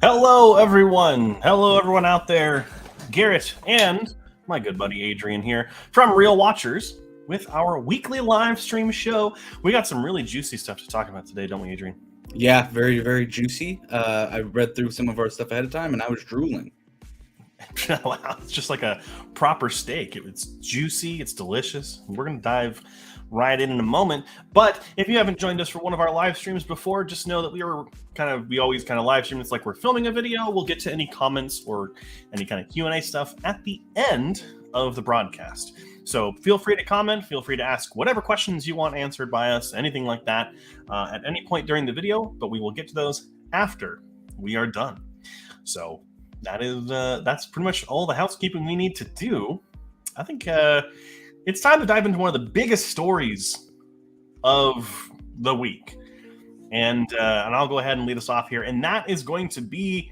Hello, everyone. Hello, everyone out there. Garrett and my good buddy Adrian here from Real Watchers with our weekly live stream show. We got some really juicy stuff to talk about today, don't we, Adrian? Yeah, very, very juicy. I read through some of our stuff ahead of time, and I was drooling. Wow, it's just like a proper steak. It's juicy, it's delicious. We're going to dive right in a moment. But if you haven't joined us for one of our live streams before, just know that we always kind of live stream. It's like we're filming a video. We'll get to any comments or any kind of Q&A stuff at the end of the broadcast. So feel free to comment, feel free to ask whatever questions you want answered by us, anything like that, at any point during the video, but we will get to those after we are done. So that's pretty much all the housekeeping we need to do. I think it's time to dive into one of the biggest stories of the week. And I'll go ahead and lead us off here. And that is going to be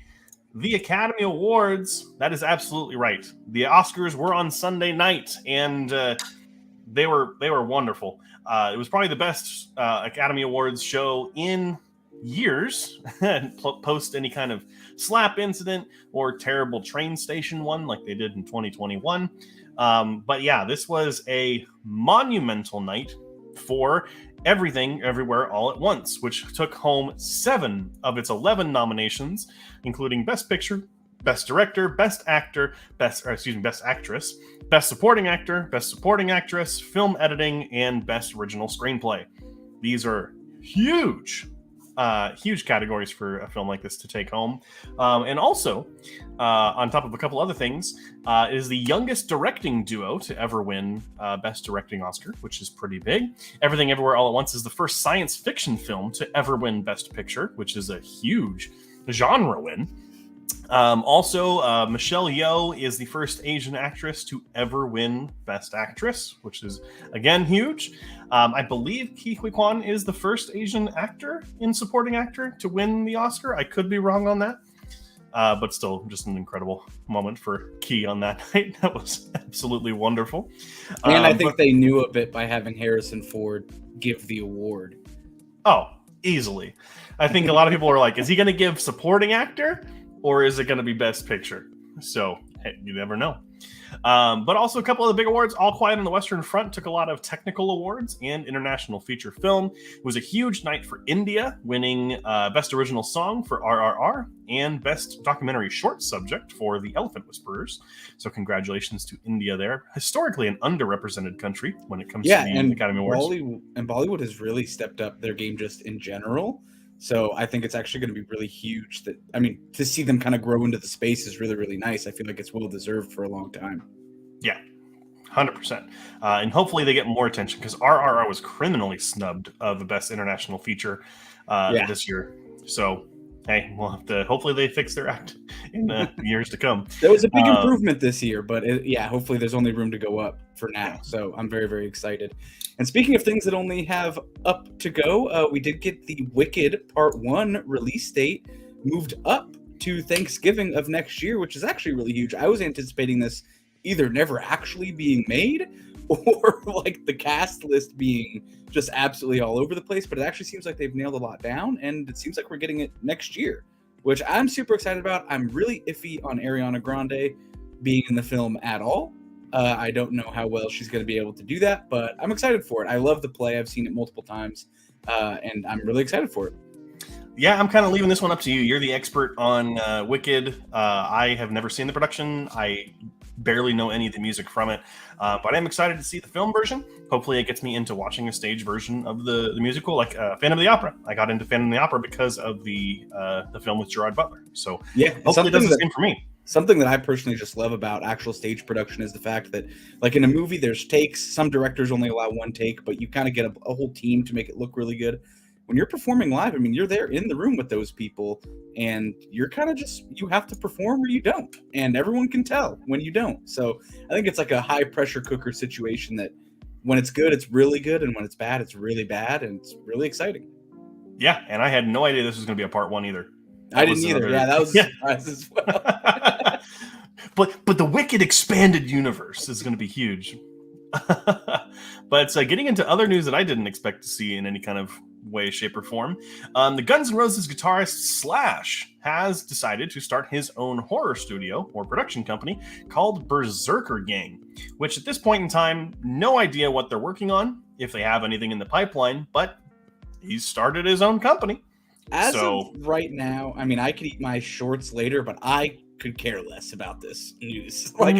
the Academy Awards. That is absolutely right. The Oscars were on Sunday night, and they were wonderful. It was probably the best Academy Awards show in years, post any kind of slap incident or terrible train station one like they did in 2021. But yeah, this was a monumental night for Everything Everywhere All at Once, which took home 7 of its 11 nominations, including Best Picture, Best Director, Best Actor, Best Actress, Best Supporting Actor, Best Supporting Actress, Film Editing, and Best Original Screenplay. These are huge categories for a film like this to take home. And also, on top of a couple other things, it is the youngest directing duo to ever win Best Directing Oscar, which is pretty big. Everything Everywhere All at Once is the first science fiction film to ever win Best Picture, which is a huge genre win. Also, Michelle Yeoh is the first Asian actress to ever win Best Actress, which is, again, huge. I believe Ke Huy Quan is the first Asian actor in Supporting Actor to win the Oscar. I could be wrong on that, but still just an incredible moment for Ke on that night. That was absolutely wonderful. And I think they knew of it by having Harrison Ford give the award. Oh, easily. I think a lot of people are like, is he going to give Supporting Actor? Or is it going to be Best Picture? So, hey, you never know. But also a couple of the big awards. All Quiet on the Western Front took a lot of technical awards and international feature film. It was a huge night for India, winning Best Original Song for RRR and Best Documentary Short Subject for The Elephant Whisperers. So congratulations to India there. Historically an underrepresented country when it comes to the Academy Awards. Bollywood has really stepped up their game just in general. So I think it's actually going to be really huge. To see them kind of grow into the space is really, really nice. I feel like it's well deserved for a long time. Yeah, 100%. And hopefully they get more attention because RRR was criminally snubbed of the Best International Feature this year. So, hey, we'll have to. Hopefully they fix their act in the years to come. There was a big improvement this year, but hopefully there's only room to go up for now. So I'm very, very excited. And speaking of things that only have up to go, we did get the Wicked Part 1 release date moved up to Thanksgiving of next year, which is actually really huge. I was anticipating this either never actually being made or like the cast list being just absolutely all over the place, but it actually seems like they've nailed a lot down, and it seems like we're getting it next year, which I'm super excited about. I'm really iffy on Ariana Grande being in the film at all. I don't know how well she's going to be able to do that, but I'm excited for it. I love the play. I've seen it multiple times, and I'm really excited for it. Yeah, I'm kind of leaving this one up to you. You're the expert on Wicked. I have never seen the production. I barely know any of the music from it, but I'm excited to see the film version. Hopefully it gets me into watching a stage version of the musical, like Phantom of the Opera. I got into Phantom of the Opera because of the film with Gerard Butler. So yeah, hopefully it does the same for me. Something that I personally just love about actual stage production is the fact that, like in a movie, there's takes. Some directors only allow one take, but you kind of get a whole team to make it look really good. When you're performing live, I mean, you're there in the room with those people, and you're kind of you have to perform or you don't, and everyone can tell when you don't. So I think it's like a high pressure cooker situation that when it's good, it's really good, and when it's bad, it's really bad, and it's really exciting. Yeah, and I had no idea this was going to be a part 1 either. I didn't either. Yeah, that was a surprise as well. But the Wicked expanded universe is going to be huge. But getting into other news that I didn't expect to see in any kind of way, shape, or form. The Guns N' Roses guitarist Slash has decided to start his own horror studio or production company called Berserker Gang, which at this point in time, no idea what they're working on, if they have anything in the pipeline, but he's started his own company. As of right now, I mean, I could eat my shorts later, but I could care less about this news. Like,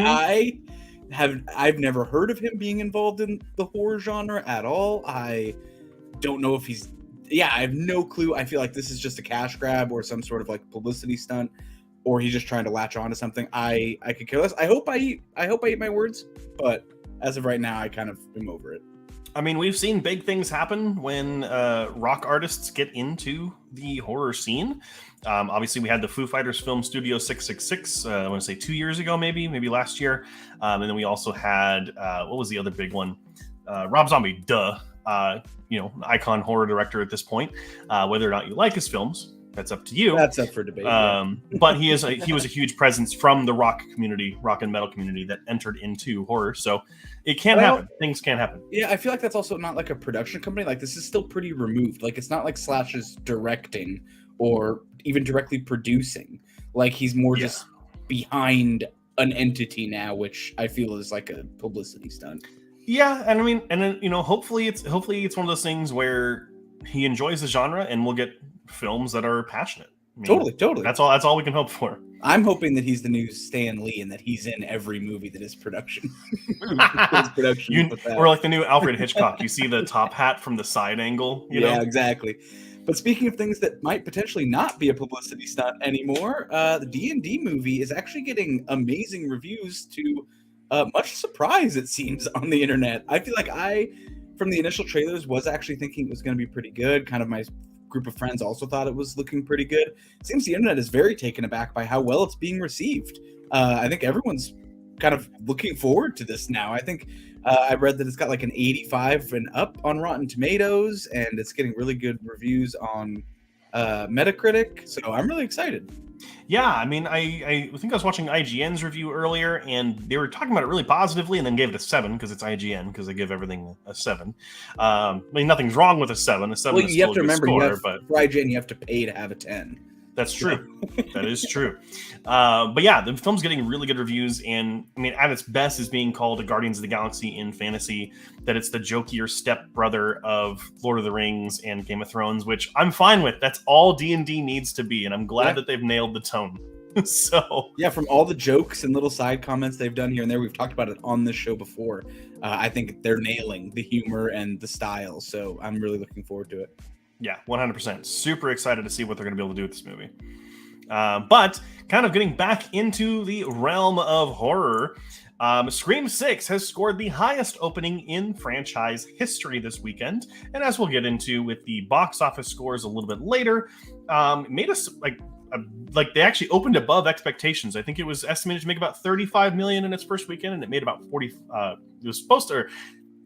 I've never heard of him being involved in the horror genre at all. I don't know if I have no clue. I feel like this is just a cash grab or some sort of like publicity stunt, or he's just trying to latch on to something. I could care less. I hope I eat my words, but as of right now, I kind of am over it. I mean, we've seen big things happen when rock artists get into the horror scene. Obviously, we had the Foo Fighters film Studio 666, I want to say 2 years ago, maybe last year. And then we also had, what was the other big one? Rob Zombie, icon horror director at this point. Whether or not you like his films, that's up to you. That's up for debate. But he was a huge presence from the rock and metal community that entered into horror. So it can happen. Things can happen. Yeah, I feel like that's also not like a production company. Like, this is still pretty removed. Like, it's not like Slash is directing or even directly producing. Like, he's more just behind an entity now, which I feel is like a publicity stunt. Yeah, and I mean, and then, hopefully it's one of those things where he enjoys the genre and we'll get films that are passionate. I mean, totally. That's all we can hope for. I'm hoping that he's the new Stan Lee and that he's in every movie that is production. Or like the new Alfred Hitchcock. You see the top hat from the side angle. You know? Exactly. But speaking of things that might potentially not be a publicity stunt anymore, the D&D movie is actually getting amazing reviews to much surprise, it seems, on the internet. I feel like from the initial trailers, was actually thinking it was going to be pretty good. Kind of my group of friends also thought it was looking pretty good. It seems the internet is very taken aback by how well it's being received. I think everyone's kind of looking forward to this now. I think I read that it's got like an 85 and up on Rotten Tomatoes, and it's getting really good reviews on Metacritic. So I'm really excited. Yeah, I mean, I think I was watching IGN's review earlier, and they were talking about it really positively, and then gave it a 7 because it's IGN, because they give everything a 7. I mean, nothing's wrong with a 7. A 7 well, is you have to remember, score, for IGN, you have to pay to have a 10. That's true. That is true. But yeah, the film's getting really good reviews, and I mean, at its best is being called a Guardians of the Galaxy in fantasy, that it's the jokier stepbrother of Lord of the Rings and Game of Thrones, which I'm fine with. That's all D&D needs to be, and I'm glad that they've nailed the tone. So yeah, from all the jokes and little side comments they've done here and there, we've talked about it on this show before. I think they're nailing the humor and the style, so I'm really looking forward to it. Yeah, 100%. Super excited to see what they're going to be able to do with this movie. But kind of getting back into the realm of horror, Scream 6 has scored the highest opening in franchise history this weekend. And as we'll get into with the box office scores a little bit later, made us like they actually opened above expectations. I think it was estimated to make about 35 million in its first weekend, and it made about 40. It was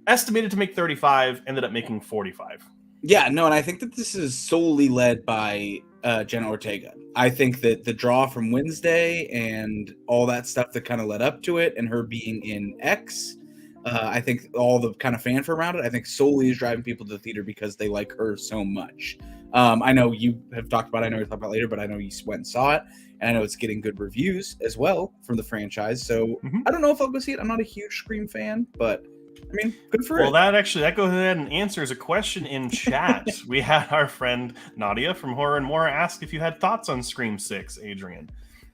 estimated to make 35, ended up making 45. Yeah, no, and I think that this is solely led by Jenna Ortega. I think that the draw from Wednesday and all that stuff that kind of led up to it, and her being in X, I think all the kind of fanfare around it, I think solely is driving people to the theater because they like her so much. I know you have talked about it, I know you'll talk about it later, but I know you went and saw it, and I know it's getting good reviews as well from the franchise. So I don't know if I'll go see it. I'm not a huge Scream fan, but I mean, good for it. Well, that goes ahead and answers a question in chat. We had our friend Nadia from Horror and More ask if you had thoughts on Scream 6, Adrian.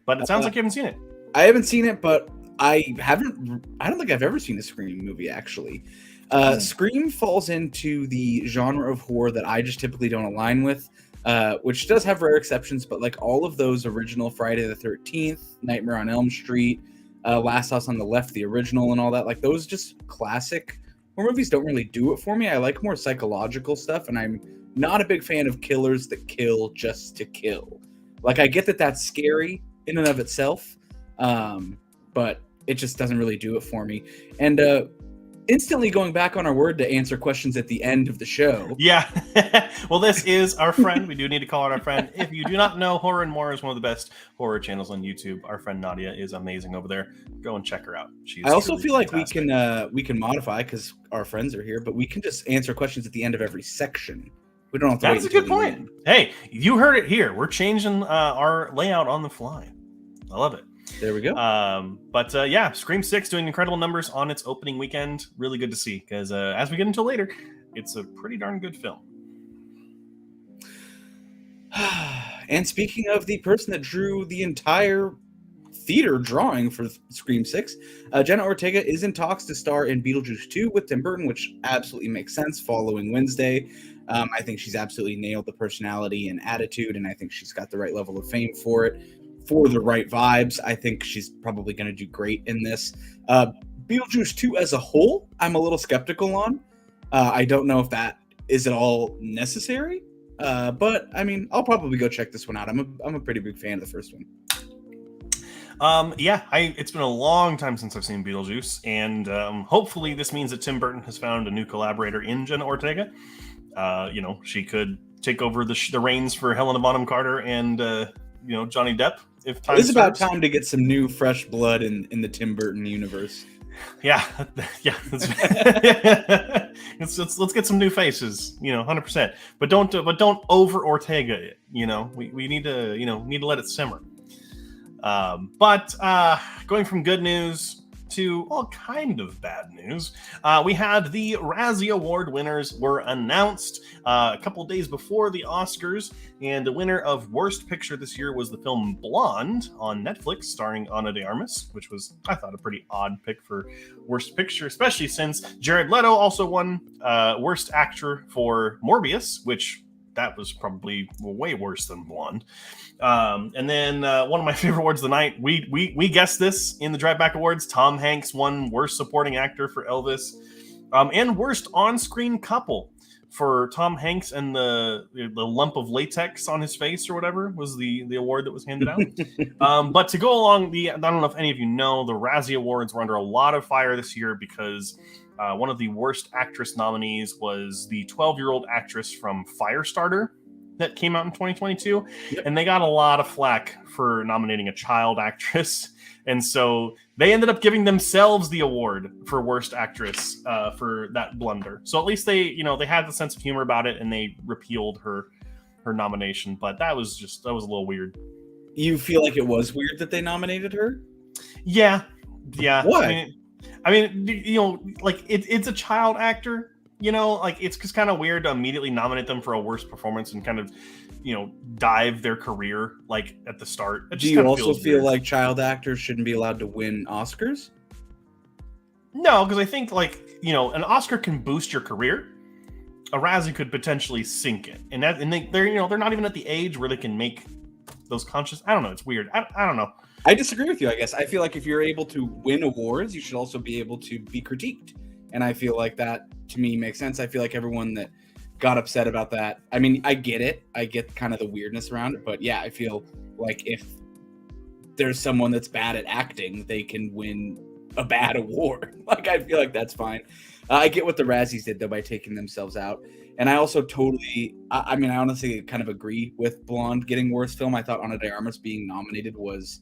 But it sounds like you haven't seen it. I haven't seen it, but I don't think I've ever seen a Scream movie, actually. Scream falls into the genre of horror that I just typically don't align with, which does have rare exceptions, but like all of those original Friday the 13th, Nightmare on Elm Street, Last House on the Left, the original, and all that, like those just classic horror movies don't really do it for me. I like more psychological stuff, and I'm not a big fan of killers that kill just to kill. Like, I get that that's scary in and of itself, but it just doesn't really do it for me. And instantly going back on our word to answer questions at the end of the show. Yeah. Well, this is our friend. We do need to call it our friend. If you do not know, Horror and More is one of the best horror channels on YouTube. Our friend Nadia is amazing over there. Go and check her out. I also feel like we can modify, because our friends are here, but we can just answer questions at the end of every section We don't have to That's wait a until good the point. end. Hey, you heard it here. We're changing our layout on the fly. I love it. There we go. But yeah, Scream 6 doing incredible numbers on its opening weekend. Really good to see, because as we get into later, it's a pretty darn good film. And speaking of the person that drew the entire theater drawing for Scream 6, Jenna Ortega is in talks to star in Beetlejuice 2 with Tim Burton, which absolutely makes sense following Wednesday. I think she's absolutely nailed the personality and attitude, and I think she's got the right level of fame for it, for the right vibes. I think she's probably going to do great in this. Beetlejuice 2 as a whole, I'm a little skeptical on. I don't know if that is at all necessary, but I mean, I'll probably go check this one out. I'm a pretty big fan of the first one. Yeah, it's been a long time since I've seen Beetlejuice, and hopefully this means that Tim Burton has found a new collaborator in Jenna Ortega. She could take over the reins for Helena Bonham Carter and Johnny Depp if time. It's about time to get some new fresh blood in the Tim Burton universe. Yeah. Let's get some new faces, 100%. But don't over Ortega it. We need to let it simmer. But going from good news to all kind of bad news, we had the Razzie Award winners were announced a couple days before the Oscars, and the winner of Worst Picture this year was the film Blonde on Netflix, starring Ana de Armas, which was, I thought, a pretty odd pick for Worst Picture, especially since Jared Leto also won Worst Actor for Morbius, which that was probably way worse than Blonde. And then one of my favorite awards of the night, we guessed this in the Drive Back Awards. Tom Hanks won Worst Supporting Actor for Elvis, and Worst On-Screen Couple for Tom Hanks, and the lump of latex on his face or whatever was the award that was handed out. But to go along, I don't know if any of you know, the Razzie Awards were under a lot of fire this year because one of the Worst Actress nominees was the 12-year-old actress from Firestarter that came out in 2022. Yep. And they got a lot of flack for nominating a child actress. And so they ended up giving themselves the award for Worst Actress for that blunder. So at least they had the sense of humor about it, and they repealed her nomination. But that was a little weird. You feel like it was weird that they nominated her? Yeah. Why? I mean, it's a child actor. It's just kind of weird to immediately nominate them for a worst performance and kind of, dive their career at the start. Do you also feel like child actors shouldn't be allowed to win Oscars? No, because I think an Oscar can boost your career. A Razzie could potentially sink it, and they're not even at the age where they can make those conscious. I don't know. It's weird. I don't know. I disagree with you. I guess I feel like if you're able to win awards, you should also be able to be critiqued. And I feel like that, to me, makes sense. I feel like everyone that got upset about that, I mean, I get it. I get kind of the weirdness around it. But yeah, I feel like if there's someone that's bad at acting, they can win a bad award. I feel like that's fine. I get what the Razzies did, though, by taking themselves out. And I also I honestly kind of agree with Blonde getting worst film. I thought Ana de Armas being nominated was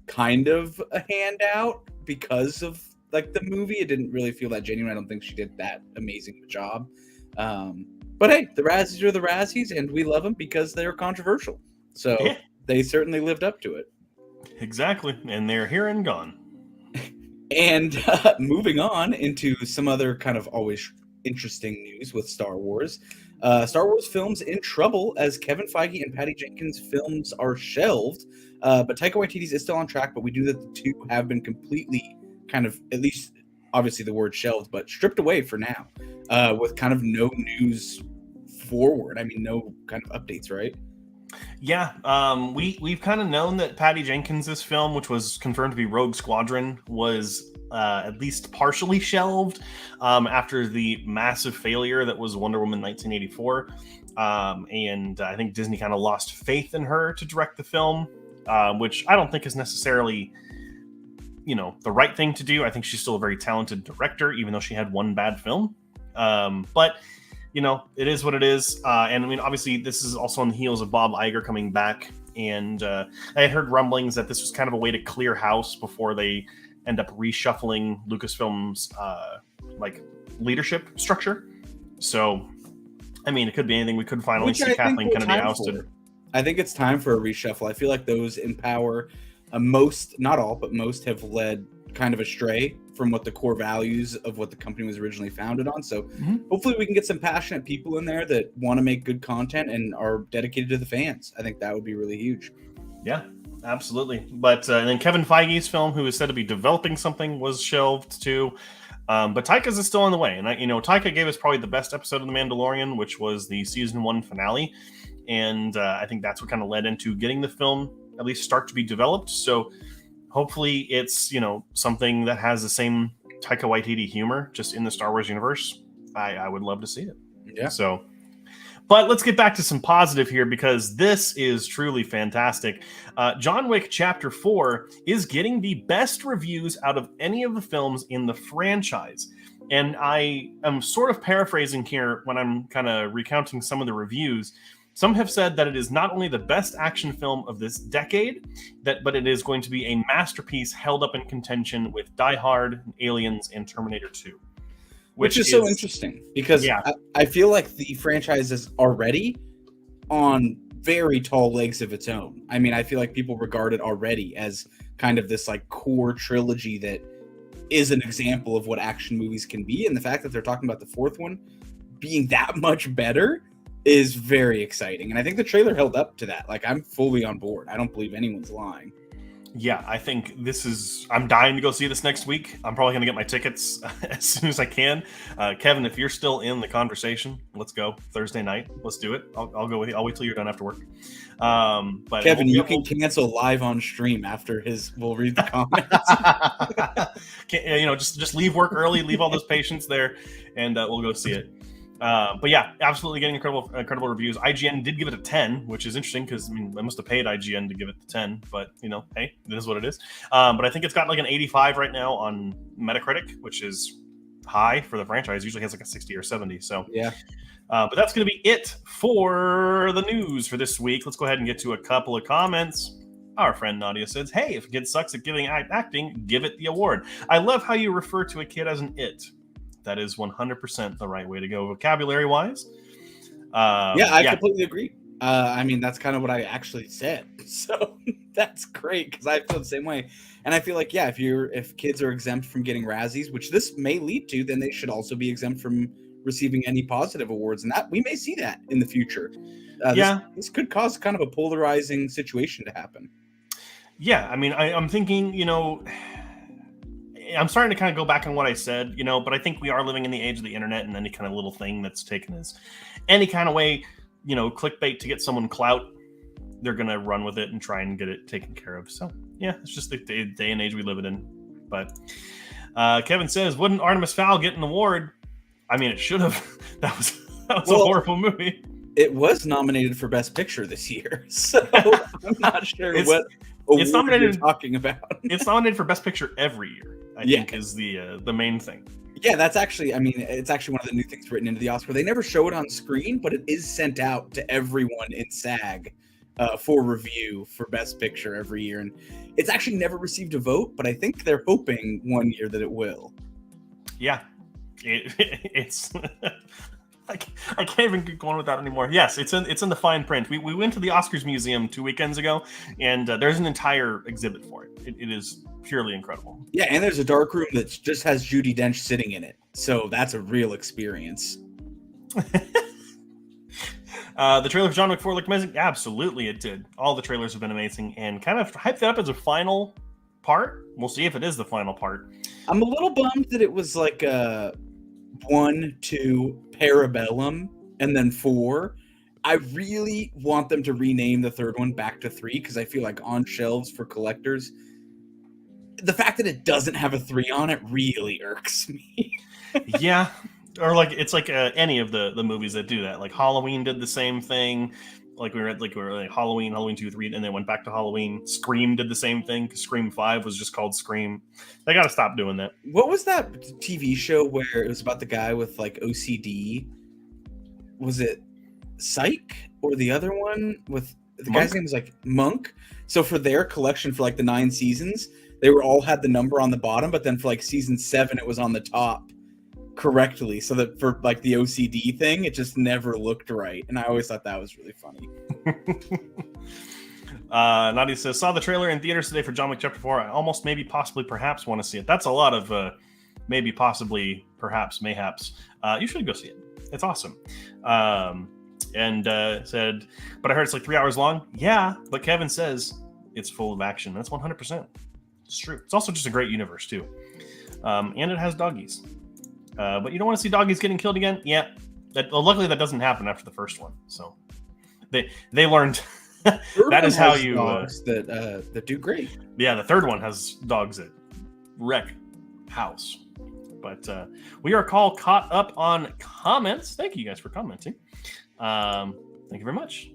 kind of a handout because of the movie. It didn't really feel that genuine. I don't think she did that amazing a job. But hey, the Razzies are the Razzies, and we love them because they're controversial. So yeah. They certainly lived up to it. Exactly. And they're here and gone. And moving on into some other kind of always interesting news with Star Wars. Star Wars films in trouble as Kevin Feige and Patty Jenkins films are shelved. But Taika Waititi's is still on track, but we do that the two have been completely kind of, at least obviously the word shelved, but stripped away for now, with kind of no news forward. I mean, no kind of updates, right? Yeah, we've kind of known that Patty Jenkins' film, which was confirmed to be Rogue Squadron, was at least partially shelved after the massive failure that was Wonder Woman 1984. And I think Disney kind of lost faith in her to direct the film, which I don't think is necessarily, the right thing to do. I think she's still a very talented director, even though she had one bad film. But it is what it is. And I mean, obviously, this is also on the heels of Bob Iger coming back. And I had heard rumblings that this was kind of a way to clear house before they end up reshuffling Lucasfilm's leadership structure. So I mean, it could be anything. We could finally Which see I think Kathleen we're Kennedy time ousted. for. I think it's time for a reshuffle. I feel like those in power, most, not all, but most have led kind of astray from what the core values of what the company was originally founded on. So hopefully we can get some passionate people in there that want to make good content and are dedicated to the fans. I think that would be really huge. Yeah, absolutely. But and then Kevin Feige's film, who is said to be developing something, was shelved too. But Taika's is still on the way. And, Taika gave us probably the best episode of The Mandalorian, which was the season 1 finale. And I think that's what kind of led into getting the film at least start to be developed. So hopefully it's, something that has the same Taika Waititi humor just in the Star Wars universe. I would love to see it. Yeah. So, but let's get back to some positive here, because this is truly fantastic. John Wick Chapter 4 is getting the best reviews out of any of the films in the franchise. And I am sort of paraphrasing here when I'm kind of recounting some of the reviews. Some have said that it is not only the best action film of this decade, but it is going to be a masterpiece held up in contention with Die Hard, Aliens, and Terminator 2. Which is so interesting, because I feel like the franchise is already on very tall legs of its own. I mean, I feel like people regard it already as kind of this like core trilogy that is an example of what action movies can be. And the fact that they're talking about the fourth one being that much better is very exciting. And I think the trailer held up to that. Like, I'm fully on board. I don't believe anyone's lying. Yeah, I think I'm dying to go see this next week. I'm probably going to get my tickets as soon as I can. Kevin, if you're still in the conversation, let's go Thursday night. Let's do it. I'll go with you. I'll wait till you're done after work. But Kevin, you can cancel live on stream after we'll read the comments. Just leave work early, leave all those patients there, and we'll go see it. But yeah, absolutely getting incredible reviews. IGN did give it a 10, which is interesting because I must have paid IGN to give it the 10. But hey, it is what it is. But I think it's got like an 85 right now on Metacritic, which is high for the franchise. It usually has like a 60 or 70. So yeah. But that's going to be it for the news for this week. Let's go ahead and get to a couple of comments. Our friend Nadia says, "Hey, if a kid sucks at giving acting, give it the award. I love how you refer to a kid as an it. That is 100% the right way to go vocabulary-wise." I completely agree. I mean, that's kind of what I actually said. So that's great, because I feel the same way. And I feel like, if kids are exempt from getting Razzies, which this may lead to, then they should also be exempt from receiving any positive awards. And that we may see that in the future. This could cause kind of a polarizing situation to happen. Yeah, I mean, I'm thinking, I'm starting to kind of go back on what I said, but I think we are living in the age of the internet, and any kind of little thing that's taken as any kind of way, clickbait to get someone clout, they're going to run with it and try and get it taken care of. So, yeah, it's just the day and age we live it in. But Kevin says, wouldn't Artemis Fowl get an award? I mean, it should have. That was a horrible movie. It was nominated for Best Picture this year, so I'm not sure what it's nominated, you're talking about. It's nominated for Best Picture every year, I think, is the main thing. Yeah, that's actually, it's actually one of the new things written into the Oscar. They never show it on screen, but it is sent out to everyone in SAG for review for Best Picture every year. And it's actually never received a vote, but I think they're hoping one year that it will. Yeah, it's... I can't even keep going with that anymore. Yes, it's in the fine print. We went to the Oscars Museum 2 weekends ago, and there's an entire exhibit for it. It is purely incredible. Yeah, and there's a dark room that just has Judi Dench sitting in it. So that's a real experience. The trailer for John Wick 4 looked amazing. Absolutely, it did. All the trailers have been amazing, and kind of hyped it up as a final part. We'll see if it is the final part. I'm a little bummed that it was like a 1, 2, Parabellum, and then 4. I really want them to rename the third one back to 3, because I feel like on shelves for collectors, the fact that it doesn't have a 3 on it really irks me. Yeah, or like it's like any of the movies that do that. Like Halloween did the same thing. Like we were like Halloween 2, 3, and then went back to Halloween. Scream did the same thing, because Scream 5 was just called Scream. They got to stop doing that. What was that TV show where it was about the guy with like OCD? Was it Psych, or the other one with the guy's name was like Monk? So for their collection for like the 9 seasons, they were all had the number on the bottom, but then for like season 7, it was on the top correctly, so that for like the OCD thing, it just never looked right. And I always thought that was really funny. Nadia says, saw the trailer in theaters today for John Wick Chapter 4. I almost, maybe, possibly, perhaps want to see it. That's a lot of maybe, possibly, perhaps, mayhaps. You should go see it. It's awesome. And said, but I heard it's like 3 hours long. Yeah, but Kevin says it's full of action. That's 100%. It's true. It's also just a great universe, too. And it has doggies. But you don't want to see doggies getting killed again? Yeah. Luckily, that doesn't happen after the first one. So they learned... that is how you dogs that do great. Yeah, the third one has dogs that wreck house. But we are caught up on comments. Thank you guys for commenting. Thank you very much.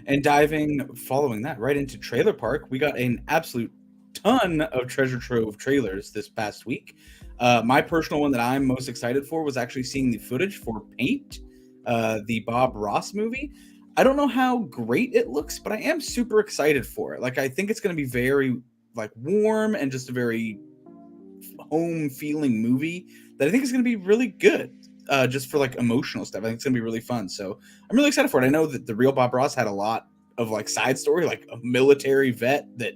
And diving, following that, right into Trailer Park, we got an absolute ton of treasure trove trailers this past week. My personal one that I'm most excited for was actually seeing the footage for Paint, the Bob Ross movie. I don't know how great it looks, but I am super excited for it. Like, I think it's going to be very like warm and just a very home feeling movie that I think is going to be really good. Just for like emotional stuff. I think it's going to be really fun. So I'm really excited for it. I know that the real Bob Ross had a lot of like side story, like a military vet that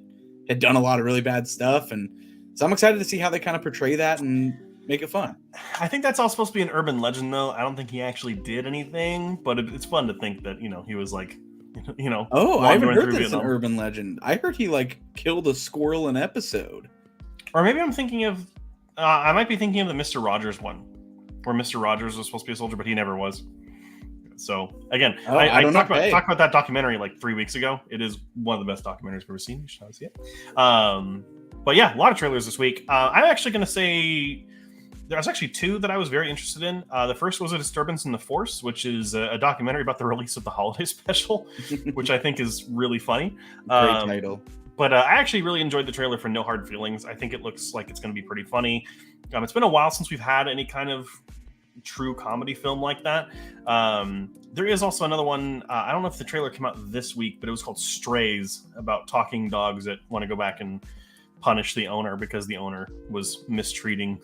had done a lot of really bad stuff. And so I'm excited to see how they kind of portray that and make it fun. I think that's all supposed to be an urban legend, though. I don't think he actually did anything, but it's fun to think that, he was like, Oh, I haven't heard that's an urban legend. I heard he like killed a squirrel an episode. Or maybe I'm thinking of, I might be thinking of the Mr. Rogers one, where Mr. Rogers was supposed to be a soldier, but he never was. So again, I talked about that documentary like 3 weeks ago. It is one of the best documentaries I've ever seen. You should see it. But yeah, a lot of trailers this week. I'm actually going to say there's actually two that I was very interested in. The first was A Disturbance in the Force, which is a documentary about the release of the holiday special, which I think is really funny. Great title. But I actually really enjoyed the trailer for No Hard Feelings. I think it looks like it's going to be pretty funny. It's been a while since we've had any kind of true comedy film like that. There is also another one. I don't know if the trailer came out this week, but it was called Strays, about talking dogs that want to go back and punish the owner because the owner was mistreating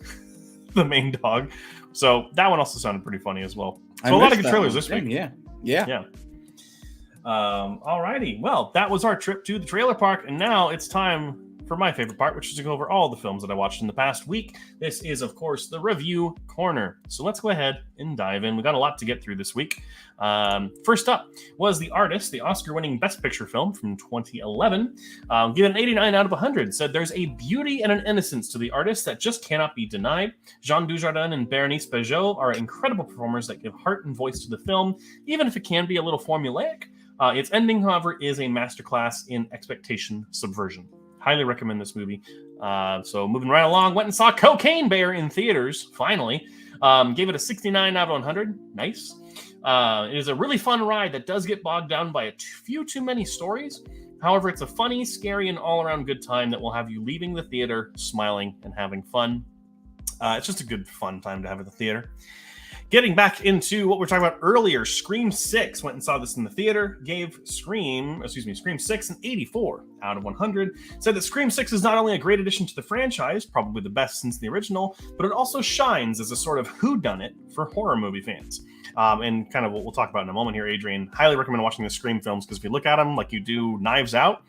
the main dog. So that one also sounded pretty funny as well. So a lot of good trailers this week. Yeah. Alrighty. Well, that was our trip to the trailer park, and now it's time for my favorite part, which is to go over all the films that I watched in the past week. This is, of course, the review corner. So let's go ahead and dive in. We got a lot to get through this week. First up was The Artist, the Oscar-winning Best Picture film from 2011. Given an 89 out of 100, said there's a beauty and an innocence to The Artist that just cannot be denied. Jean Dujardin and Bérénice Bejo are incredible performers that give heart and voice to the film, even if it can be a little formulaic. Its ending, however, is a masterclass in expectation subversion. Highly recommend this movie. So moving right along, went and saw Cocaine Bear in theaters, finally. Gave it a 69 out of 100. Nice. It is a really fun ride that does get bogged down by a few too many stories. However, it's a funny, scary, and all-around good time that will have you leaving the theater smiling and having fun. It's just a good, fun time to have at the theater. Getting back into what we were talking about earlier, Scream 6. Went and saw this in the theater. Gave Scream 6 an 84 out of 100. Said that Scream 6 is not only a great addition to the franchise, probably the best since the original, but it also shines as a sort of whodunit for horror movie fans. And kind of what we'll talk about in a moment here, Adrian. Highly recommend watching the Scream films, because if you look at them like you do Knives Out,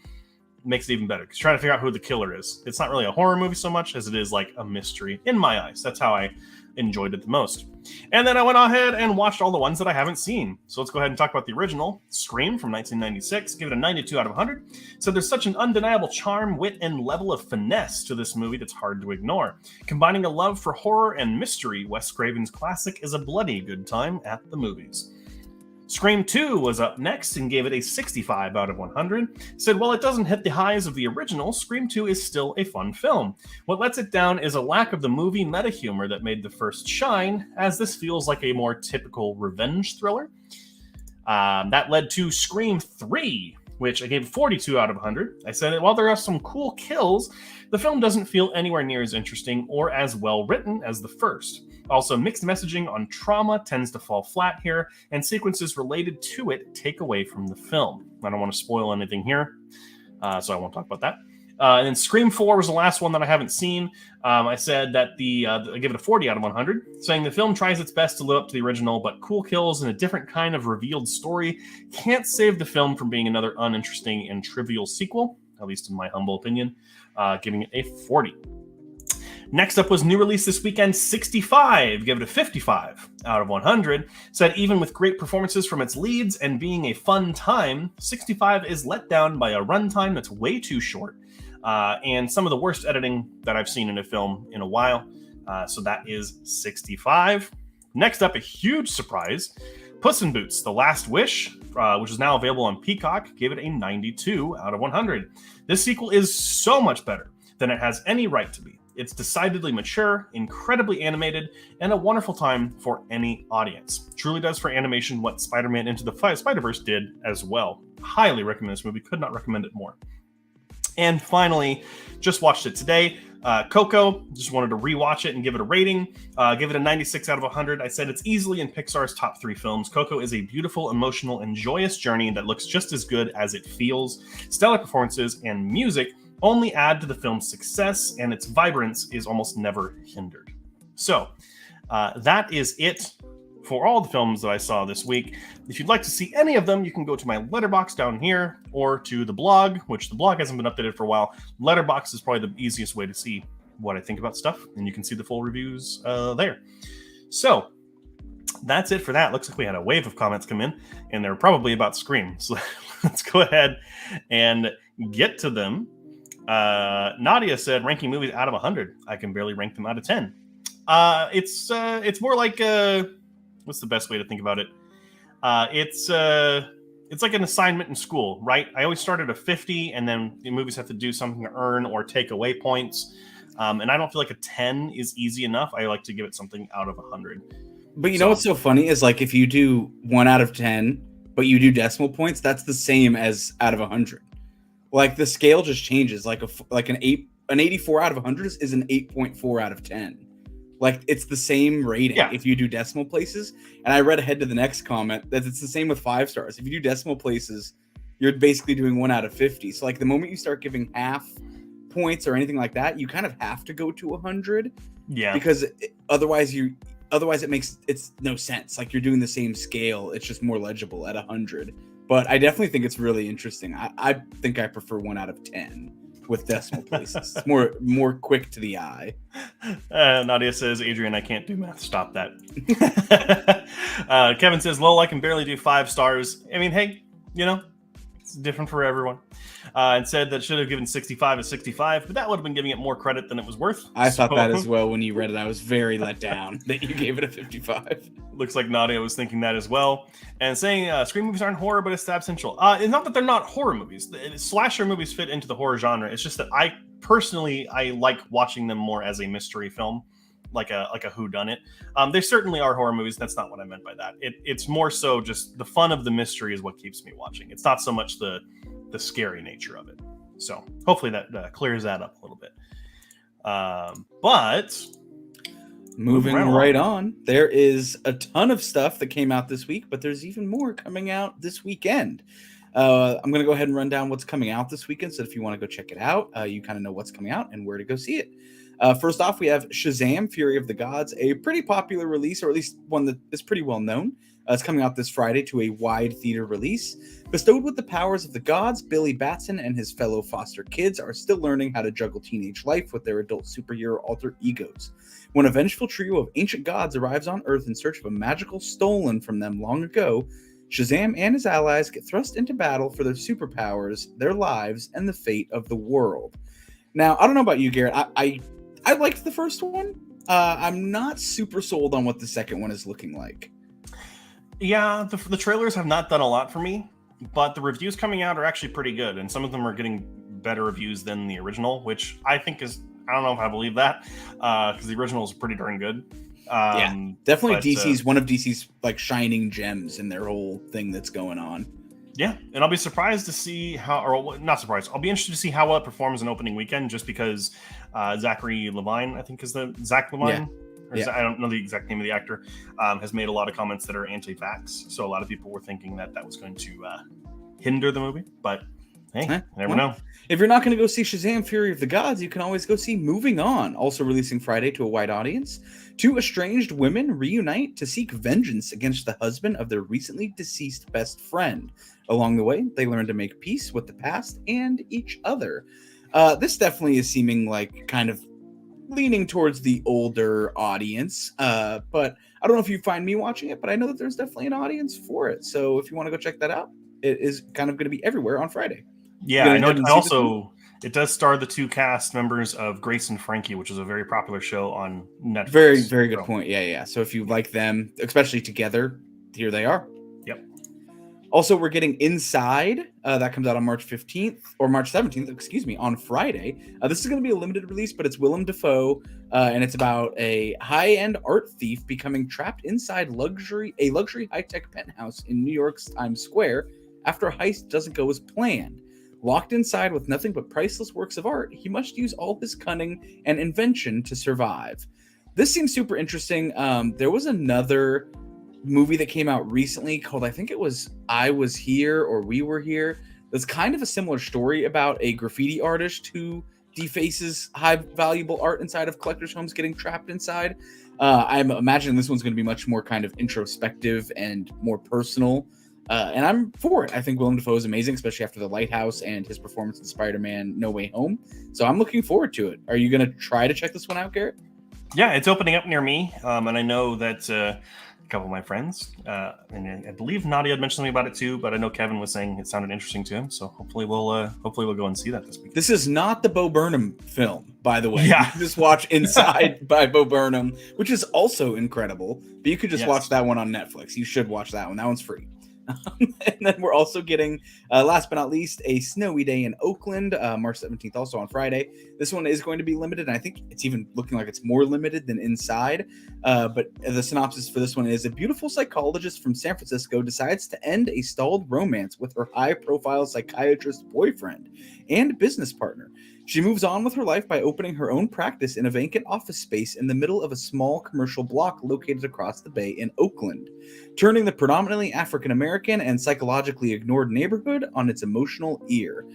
it makes it even better, because trying to figure out who the killer is. It's not really a horror movie so much as it is like a mystery in my eyes. That's how I enjoyed it the most. And then I went ahead and watched all the ones that I haven't seen. So let's go ahead and talk about the original, Scream from 1996. Give it a 92 out of 100. So there's such an undeniable charm, wit, and level of finesse to this movie that's hard to ignore. Combining a love for horror and mystery, Wes Craven's classic is a bloody good time at the movies. Scream 2 was up next and gave it a 65 out of 100. Said while it doesn't hit the highs of the original, Scream 2 is still a fun film. What lets it down is a lack of the movie meta humor that made the first shine, as this feels like a more typical revenge thriller. That led to Scream 3, which I gave 42 out of 100. I said that while there are some cool kills, the film doesn't feel anywhere near as interesting or as well written as the first. Also, mixed messaging on trauma tends to fall flat here, and sequences related to it take away from the film. I don't want to spoil anything here, so I won't talk about that. And then Scream 4 was the last one that I haven't seen. I said that I give it a 40 out of 100, saying the film tries its best to live up to the original, but cool kills and a different kind of revealed story can't save the film from being another uninteresting and trivial sequel, at least in my humble opinion, giving it a 40. Next up was new release this weekend, 65. Give it a 55 out of 100. Said even with great performances from its leads and being a fun time, 65 is let down by a runtime that's way too short and some of the worst editing that I've seen in a film in a while. So that is 65. Next up, a huge surprise. Puss in Boots: The Last Wish, which is now available on Peacock, gave it a 92 out of 100. This sequel is so much better than it has any right to be. It's decidedly mature, incredibly animated, and a wonderful time for any audience. Truly does for animation what Spider-Man Into the Spider-Verse did as well. Highly recommend this movie. Could not recommend it more. And finally, just watched it today. Coco, just wanted to rewatch it and give it a rating. Give it a 96 out of 100. I said it's easily in Pixar's top 3 films. Coco is a beautiful, emotional, and joyous journey that looks just as good as it feels. Stellar performances and music only add to the film's success, and its vibrance is almost never hindered. So, that is it for all the films that I saw this week. If you'd like to see any of them, you can go to my Letterboxd down here or to the blog, which the blog hasn't been updated for a while. Letterboxd is probably the easiest way to see what I think about stuff, and you can see the full reviews there. So, that's it for that. Looks like we had a wave of comments come in, and they're probably about Scream. So, let's go ahead and get to them. Nadia said, ranking movies out of 100. I can barely rank them out of 10. It's more like what's the best way to think about it? It's like an assignment in school, right? I always start at a 50, and then the movies have to do something to earn or take away points. And I don't feel like a 10 is easy enough. I like to give it something out of 100. But you know what's so funny is, like, if you do 1 out of 10, but you do decimal points, that's the same as out of 100. Like, the scale just changes. Like an 84 out of 100 is an 8.4 out of 10. Like, it's the same rating if you do decimal places. And I read ahead to the next comment that it's the same with 5 stars. If you do decimal places, you're basically doing 1 out of 50. So, like, the moment you start giving half points or anything like that, you kind of have to go to 100. Yeah. Because otherwise it makes no sense. Like, you're doing the same scale. It's just more legible at 100. But I definitely think it's really interesting. I think I prefer 1 out of 10 with decimal places. It's more quick to the eye. Nadia says, Adrian, I can't do math. Stop that. Kevin says, lol, I can barely do 5 stars. I mean, hey, it's different for everyone. And said that should have given 65 a 65, but that would have been giving it more credit than it was worth. I thought that as well when you read it. I was very let down that you gave it a 55. Looks like Nadia was thinking that as well. And saying Scream movies aren't horror, but it's essential. It's not that they're not horror movies. Slasher movies fit into the horror genre. It's just that I like watching them more as a mystery film, like a whodunit. They certainly are horror movies. That's not what I meant by that. It's more so just the fun of the mystery is what keeps me watching. It's not so much the scary nature of it. So hopefully that clears that up a little bit. But moving right on, there is a ton of stuff that came out this week, but there's even more coming out this weekend. I'm going to go ahead and run down what's coming out this weekend, so if you want to go check it out, you kind of know what's coming out and where to go see it. First off, we have Shazam! Fury of the Gods, a pretty popular release, or at least one that is pretty well known. It's coming out this Friday to a wide theater release. Bestowed with the powers of the gods, Billy Batson and his fellow foster kids are still learning how to juggle teenage life with their adult superhero alter egos. When a vengeful trio of ancient gods arrives on Earth in search of a magical stolen from them long ago, Shazam and his allies get thrust into battle for their superpowers, their lives, and the fate of the world. Now, I don't know about you, Garrett. I liked the first one. I'm not super sold on what the second one is looking like. Yeah, the trailers have not done a lot for me, but the reviews coming out are actually pretty good, and some of them are getting better reviews than the original, which I think is, I don't know if I believe that, because the original is pretty darn good. Yeah, definitely DC's one of DC's like shining gems in their whole thing that's going on. Yeah, and I'll be surprised to see not surprised. I'll be interested to see how well it performs in opening weekend, just because Zachary Levine, I think is Zach Levine. Yeah. I don't know the exact name of the actor, has made a lot of comments that are anti-vax. So a lot of people were thinking that was going to hinder the movie. But Hey, Eh, never well, know. If you're not going to go see Shazam Fury of the Gods, you can always go see Moving On, also releasing Friday to a wide audience. Two estranged women reunite to seek vengeance against the husband of their recently deceased best friend. Along the way, they learn to make peace with the past and each other. This definitely is seeming like kind of leaning towards the older audience, but I don't know if you find me watching it, but I know that there's definitely an audience for it. So if you want to go check that out, it is kind of going to be everywhere on Friday. Yeah, I know. It does star the two cast members of Grace and Frankie, which is a very popular show on Netflix. Very, very good point. Yeah. So if you like them, especially together, here they are. Yep. Also, we're getting Inside. That comes out on March 15th or March 17th, on Friday. This is going to be a limited release, but it's Willem Dafoe, and it's about a high-end art thief becoming trapped inside a luxury high-tech penthouse in New York's Times Square after a heist doesn't go as planned. Locked inside with nothing but priceless works of art, he must use all his cunning and invention to survive. This seems super interesting. There was another movie that came out recently called, I think it was I Was Here or We Were Here. That's kind of a similar story about a graffiti artist who defaces high valuable art inside of collectors' homes getting trapped inside. I'm imagining this one's going to be much more kind of introspective and more personal. And I'm for it. I think Willem Dafoe is amazing, especially after The Lighthouse and his performance in Spider-Man No Way Home. So I'm looking forward to it. Are you going to try to check this one out, Garrett? Yeah, it's opening up near me. And I know that a couple of my friends, and I believe Nadia had mentioned something about it too, but I know Kevin was saying it sounded interesting to him. So hopefully we'll go and see that this week. This is not the Bo Burnham film, by the way. Yeah. You can just watch Inside by Bo Burnham, which is also incredible. But you could just watch that one on Netflix. You should watch that one. That one's free. And then we're also getting, last but not least, A Snowy Day in Oakland, March 17th, also on Friday. This one is going to be limited, and I think it's even looking like it's more limited than Inside. But the synopsis for this one is: a beautiful psychologist from San Francisco decides to end a stalled romance with her high-profile psychiatrist boyfriend and business partner. She moves on with her life by opening her own practice in a vacant office space in the middle of a small commercial block located across the bay in Oakland, turning the predominantly African-American and psychologically ignored neighborhood on its emotional ear.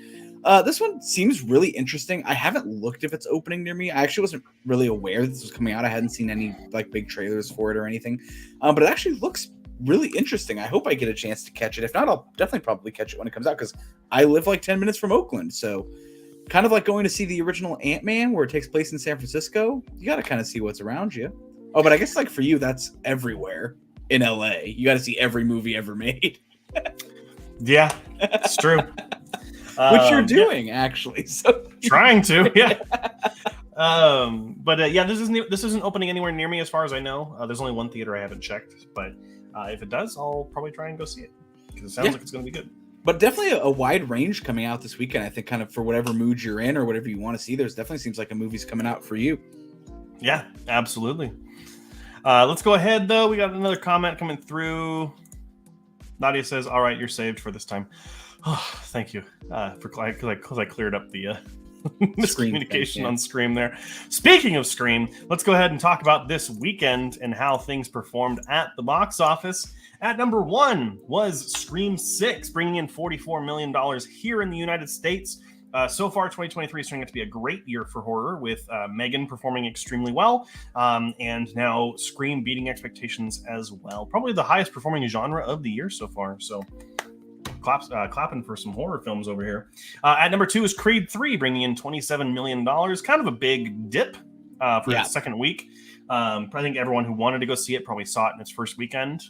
This one seems really interesting. I haven't looked if it's opening near me. I actually wasn't really aware this was coming out. I hadn't seen any big trailers for it or anything, but it actually looks really interesting. I hope I get a chance to catch it. If not, I'll definitely probably catch it when it comes out because I live 10 minutes from Oakland, so kind of like going to see the original Ant-Man where it takes place in San Francisco. You got to kind of see what's around you. Oh, but I guess for you, that's everywhere in LA. You got to see every movie ever made. Yeah, it's true. Which you're doing, actually. So trying to, yeah. This isn't opening anywhere near me as far as I know. There's only one theater I haven't checked, but if it does, I'll probably try and go see it because it sounds like it's going to be good. But definitely a wide range coming out this weekend. I think kind of for whatever mood you're in or whatever you want to see, there's definitely seems like a movie's coming out for you. Yeah, absolutely. Let's go ahead, though. We got another comment coming through. Nadia says, all right, you're saved for this time. Oh, thank you because I cleared up the miscommunication on Scream there. Speaking of Scream, let's go ahead and talk about this weekend and how things performed at the box office. At number 1 was Scream 6, bringing in $44 million here in the United States. So far, 2023 is turning out to be a great year for horror, with Megan performing extremely well, and now Scream beating expectations as well. Probably the highest performing genre of the year so far. So clapping for some horror films over here. At number 2 is Creed 3, bringing in $27 million. Kind of a big dip for its second week. I think everyone who wanted to go see it probably saw it in its first weekend,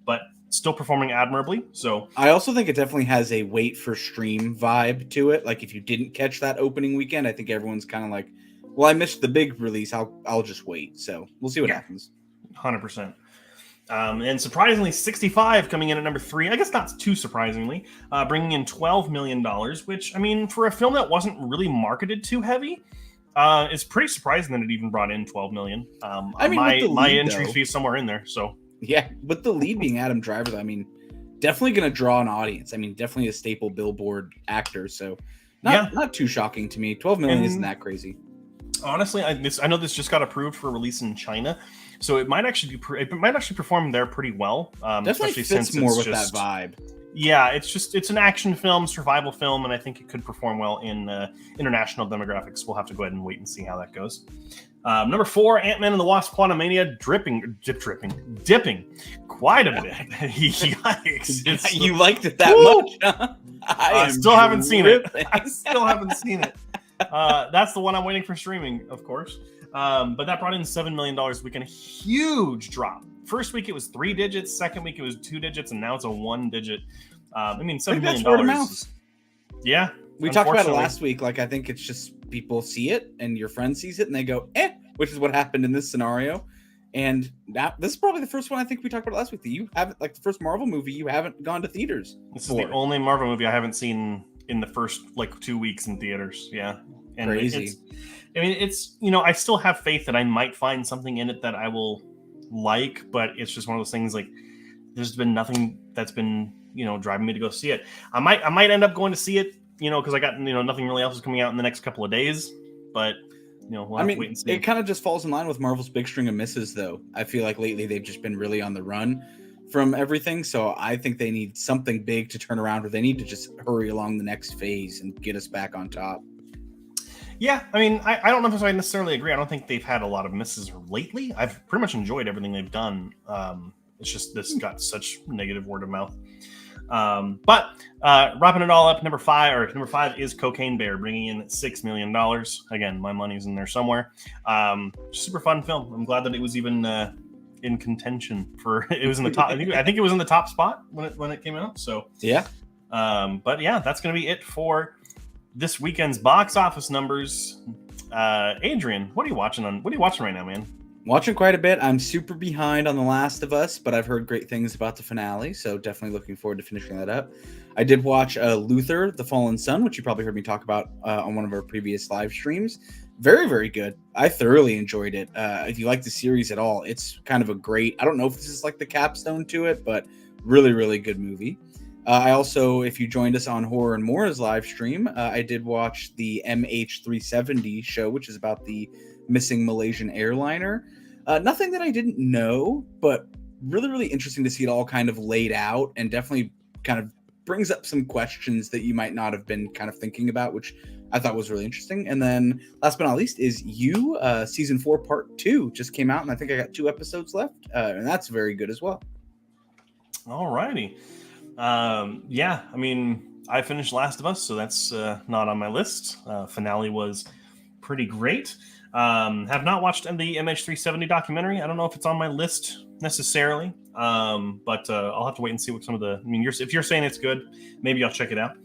but still performing admirably. So I also think it definitely has a wait for stream vibe to it. If you didn't catch that opening weekend, I think everyone's kind of well, I missed the big release. I'll just wait. So we'll see what happens. 100%. And surprisingly, 65 coming in at number 3. I guess not too surprisingly, bringing in $12 million, which, I mean, for a film that wasn't really marketed too heavy, it's pretty surprising that it even brought in $12 million. I mean, my entry fee is somewhere in there. So yeah, with the lead being Adam Driver, I mean, definitely going to draw an audience. I mean, definitely a staple Billboard actor. So not too shocking to me. 12 million isn't that crazy. Honestly, I know this just got approved for release in China, so it might actually perform there pretty well. Definitely fits more with that vibe. Yeah, it's an action film, survival film, and I think it could perform well in international demographics. We'll have to go ahead and wait and see how that goes. Number 4, Ant-Man and the Wasp: Quantumania, dipping quite a bit. Yikes! You liked it that much? Huh? I still haven't seen it. I still haven't seen it. That's the one I'm waiting for streaming, of course. But that brought in $7 million a week, and a huge drop. First week it was 3 digits, second week it was 2 digits, and now it's a 1 digit. I mean, $7 million. Word of mouth. Yeah, we talked about it last week. Like, I think it's just people see it, and your friend sees it, and they go, which is what happened in this scenario. And now, this is probably the first one I think we talked about last week that you haven't, like the first Marvel movie, you haven't gone to theaters. This is the only Marvel movie I haven't seen in the first 2 weeks in theaters. Yeah, and crazy. It's I still have faith that I might find something in it that I will like, but it's just one of those things. Like, there's been nothing that's been driving me to go see it. I might end up going to see it, because I got nothing really else is coming out in the next couple of days, but. We'll have to wait and see. It kind of just falls in line with Marvel's big string of misses, though. I feel like lately they've just been really on the run from everything. So I think they need something big to turn around, or they need to just hurry along the next phase and get us back on top. Yeah, I mean, I don't know if I necessarily agree. I don't think they've had a lot of misses lately. I've pretty much enjoyed everything they've done. It's just this got such negative word of mouth. But wrapping it all up, number 5 is Cocaine Bear, bringing in $6 million. Again, my money's in there somewhere. Super fun film. I'm glad that it was even in contention for. It was in the top. I think it was in the top spot when it came out. So yeah. But yeah, that's gonna be it for this weekend's box office numbers. Adrian, what are you watching right now, man? Watching quite a bit. I'm super behind on The Last of Us, but I've heard great things about the finale, so definitely looking forward to finishing that up. I did watch Luther, The Fallen Sun, which you probably heard me talk about on one of our previous live streams. Very, very good. I thoroughly enjoyed it. If you like the series at all, it's kind of a great, I don't know if this is like the capstone to it, but really, really good movie. I also, if you joined us on Horror and More's live stream, I did watch the MH370 show, which is about the missing Malaysian airliner. Nothing that I didn't know, but really, really interesting to see it all kind of laid out, and definitely kind of brings up some questions that you might not have been kind of thinking about, which I thought was really interesting. And then last but not least is You, season 4, part 2 just came out, and I think I got 2 episodes left, and that's very good as well. All righty. Yeah, I mean, I finished Last of Us, so that's not on my list. Finale was pretty great. Have not watched the MH370 documentary. I don't know if it's on my list necessarily, but I'll have to wait and see what some of the. I mean, if you're saying it's good, maybe I'll check it out.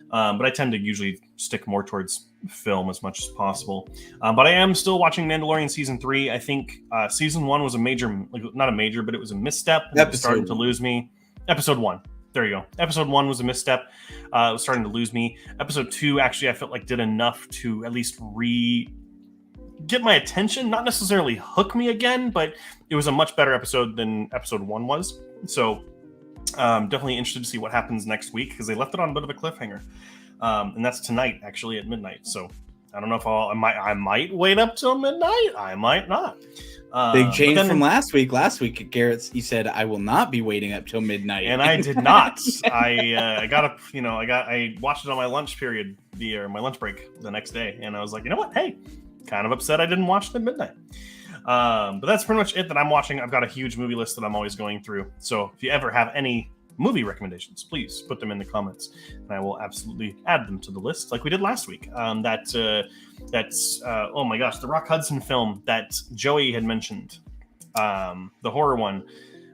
But I tend to usually stick more towards film as much as possible. But I am still watching Mandalorian season 3. I think season 1 was a major, not a major, but it was a misstep. It was starting to lose me. Episode 1. There you go. Episode 1 was a misstep. It was starting to lose me. Episode 2, actually, I felt like did enough to at least get my attention, not necessarily hook me again, but it was a much better episode than episode 1 was. So definitely interested to see what happens next week, because they left it on a bit of a cliffhanger. And that's tonight, actually, at midnight. So I don't know if I might wait up till midnight. I might not. Big change from last week. Last week, Garrett, you said I will not be waiting up till midnight, and I did not. I watched it on my lunch period, my lunch break the next day, and I was like, you know what? Hey, kind of upset I didn't watch it at midnight. But that's pretty much it that I'm watching. I've got a huge movie list that I'm always going through. So if you ever have any movie recommendations, please put them in the comments, and I will absolutely add them to the list, like we did last week. That's oh my gosh, the Rock Hudson film that Joey had mentioned, the horror one.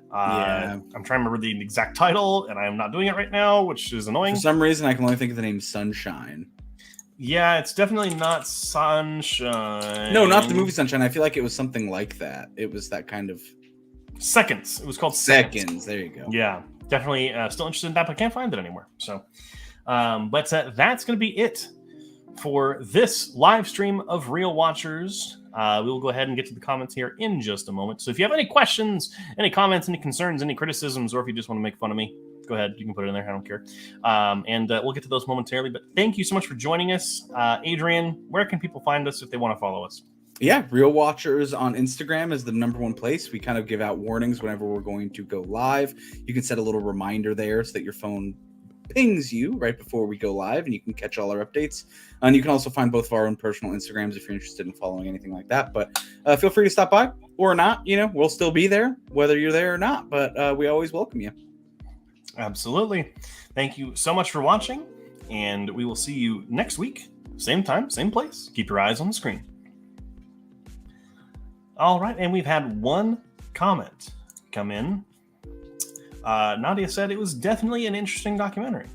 I'm trying to remember the exact title, and I am not doing it right now, which is annoying. For some reason, I can only think of the name Sunshine. Yeah, it's definitely not Sunshine. No, not the movie Sunshine. I feel like it was something like that. It was that kind of Seconds. It was called Seconds. There you go. Yeah, definitely still interested in that, but I can't find it anymore. So, but that's going to be it for this live stream of Real Watchers. We will go ahead and get to the comments here in just a moment. So if you have any questions, any comments, any concerns, any criticisms, or if you just want to make fun of me, go ahead. You can put it in there. I don't care. And we'll get to those momentarily. But thank you so much for joining us. Adrian, where can people find us if they want to follow us? Yeah, Real Watchers on Instagram is the number one place. We kind of give out warnings whenever we're going to go live. You can set a little reminder there so that your phone pings you right before we go live, and you can catch all our updates. And you can also find both of our own personal Instagrams if you're interested in following anything like that. But feel free to stop by or not. We'll still be there whether you're there or not. But we always welcome you. Absolutely. Thank you so much for watching, and we will see you next week. Same time, same place. Keep your eyes on the screen. All right, and we've had one comment come in. Nadia said it was definitely an interesting documentary.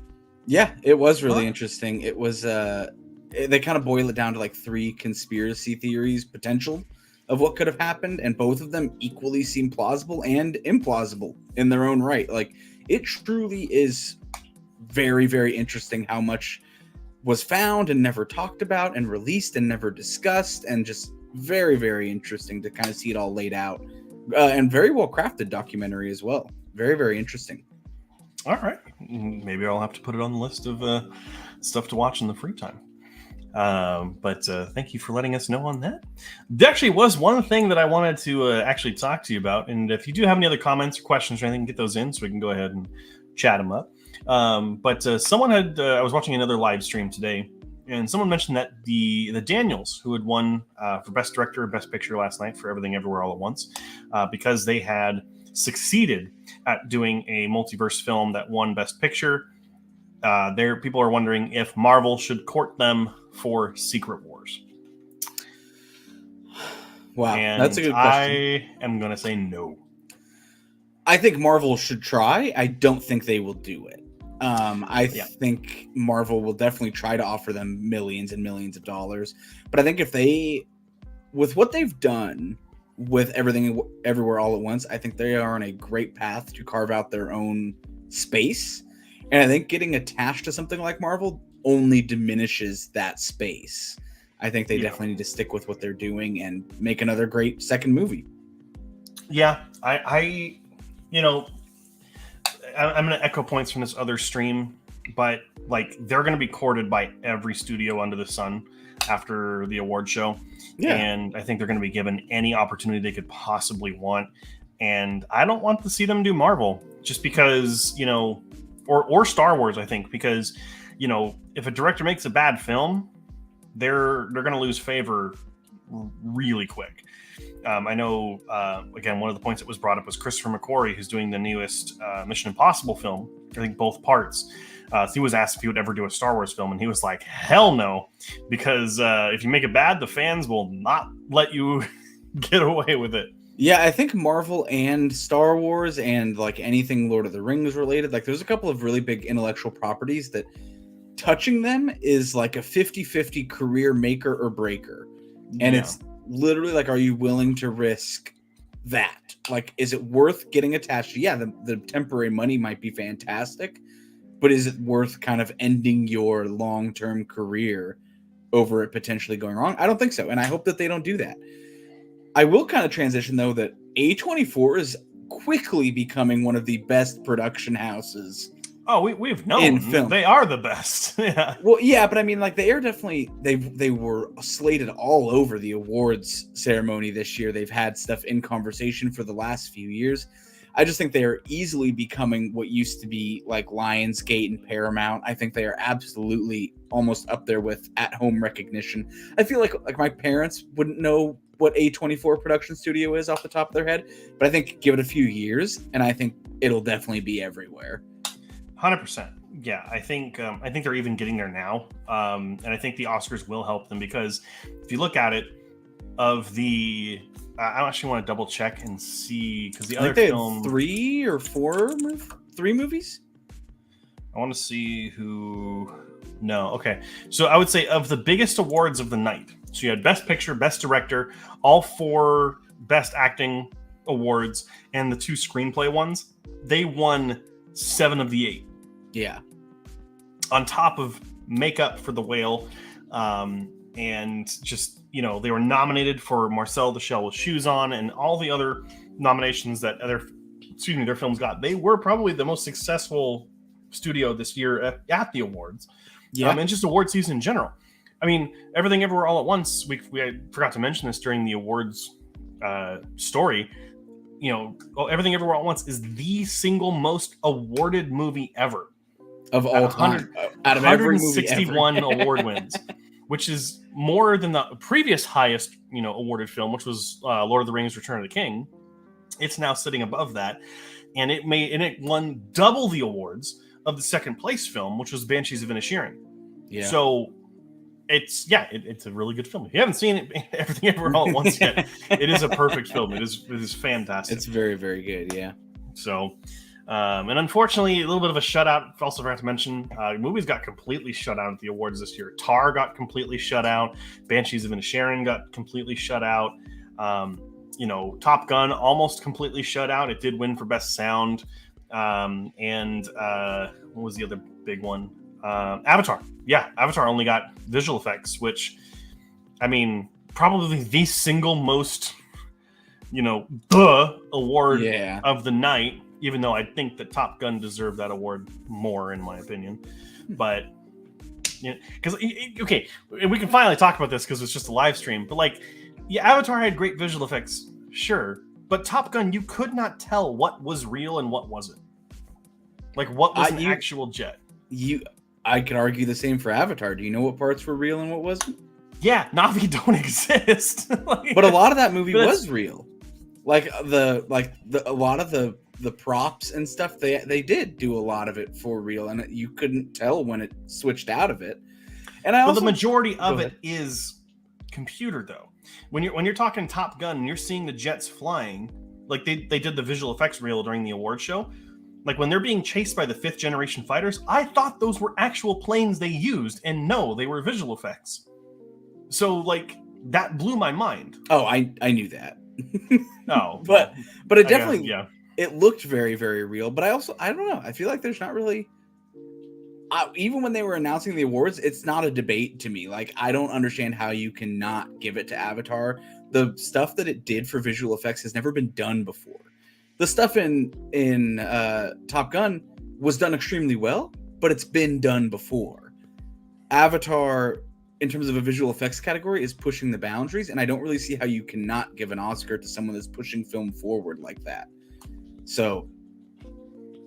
Yeah, it was really interesting. It was they kind of boil it down to like 3 conspiracy theories potential of what could have happened, and both of them equally seem plausible and implausible in their own right. Like, it truly is very, very interesting how much was found and never talked about and released and never discussed, and just very, very interesting to kind of see it all laid out, and very well crafted documentary as well. Very, very interesting. All right, maybe I'll have to put it on the list of stuff to watch in the free time. But thank you for letting us know on that. There actually was one thing that I wanted to actually talk to you about, and if you do have any other comments or questions or anything, get those in so we can go ahead and chat them up. But someone had I was watching another live stream today, and someone mentioned that the Daniels, who had won for Best Director and Best Picture last night for Everything Everywhere All at Once, because they had succeeded at doing a multiverse film that won Best Picture, people are wondering if Marvel should court them for Secret Wars. Wow, and that's a good question. I am going to say no. I think Marvel should try. I don't think they will do it. I think Marvel will definitely try to offer them millions and millions of dollars. But I think if they, with what they've done with Everything Everywhere All at Once, I think they are on a great path to carve out their own space. And I think getting attached to something like Marvel only diminishes that space. I think they definitely need to stick with what they're doing and make another great second movie. Yeah, I'm going to echo points from this other stream, but like, they're going to be courted by every studio under the sun after the award show. Yeah. And I think they're going to be given any opportunity they could possibly want. And I don't want to see them do Marvel just because, or Star Wars, I think, because, if a director makes a bad film, they're going to lose favor really quick. I know, again, one of the points that was brought up was Christopher McQuarrie, who's doing the newest Mission Impossible film, I think both parts. So he was asked if he would ever do a Star Wars film, and he was like, hell no, because if you make it bad, the fans will not let you get away with it. Yeah, I think Marvel and Star Wars and like anything Lord of the Rings related, like there's a couple of really big intellectual properties that touching them is like a 50-50 career maker or breaker. And it's literally like, are you willing to risk that? Like, is it worth getting attached to? Yeah, the temporary money might be fantastic, but is it worth kind of ending your long-term career over it potentially going wrong? I don't think so. And I hope that they don't do that. I will kind of transition, though, that A24 is quickly becoming one of the best production houses. Oh, we've known in film. They are the best. Yeah. Well, yeah, but I mean, like, they are definitely, they were slated all over the awards ceremony this year. They've had stuff in conversation for the last few years. I just think they are easily becoming what used to be like Lionsgate and Paramount. I think they are absolutely almost up there with at-home recognition. I feel like my parents wouldn't know what A24 production studio is off the top of their head, but I think give it a few years, and I think it'll definitely be everywhere. 100%. Yeah, I think they're even getting there now, and I think the Oscars will help them, because if you look at it, of the I actually want to double check and see, because the other film, 3 or 4 3 movies. I want to see who. No, okay. So I would say of the biggest awards of the night, so you had Best Picture, Best Director, all 4 Best Acting awards, and the 2 screenplay ones. They won 7 of the 8. Yeah. On top of makeup for The Whale, and just, they were nominated for Marcel the Shell with Shoes On, and all the other nominations that their films got. They were probably the most successful studio this year at the awards. Yeah. And just award season in general. I mean, Everything Everywhere All at Once. We forgot to mention this during the awards story. Everything Everywhere All at Once is the single most awarded movie ever of all time. Out of every movie ever. 161 award wins, which is more than the previous highest, awarded film, which was Lord of the Rings: Return of the King. It's now sitting above that, and it won double the awards of the second place film, which was Banshees of Inisherin. Yeah. So it's a really good film. If you haven't seen it, Everything Everywhere All at Once yet, it is a perfect film. It is fantastic. It's very, very good. Yeah. So, and unfortunately, a little bit of a shutout. Also forgot to mention, movies got completely shut out at the awards this year. Tar got completely shut out. Banshees of Inisherin got completely shut out. Top Gun almost completely shut out. It did win for Best Sound. And what was the other big one? Avatar. Yeah, Avatar only got visual effects, which, I mean, probably the single most, award of the night, even though I think that Top Gun deserved that award more, in my opinion. But, because, okay, we can finally talk about this because it's just a live stream, but Avatar had great visual effects, sure, but Top Gun, you could not tell what was real and what wasn't. What was an actual jet? I could argue the same for Avatar. Do you know what parts were real and what wasn't? Yeah, Na'vi don't exist. But a lot of that movie was real. A lot of the props and stuff, they did do a lot of it for real, and you couldn't tell when it switched out of it. And the majority of it is computer, though. When you're talking Top Gun and you're seeing the jets flying, they did the visual effects reel during the award show. When they're being chased by the 5th generation fighters, I thought those were actual planes they used, and no, they were visual effects. So that blew my mind. Oh, I knew that. No, but it definitely it looked very, very real. But I don't know. I feel like there's not really. Even when they were announcing the awards, it's not a debate to me. I don't understand how you cannot give it to Avatar. The stuff that it did for visual effects has never been done before. The stuff in Top Gun was done extremely well, but it's been done before. Avatar, in terms of a visual effects category, is pushing the boundaries, and I don't really see how you cannot give an Oscar to someone that's pushing film forward like that. So,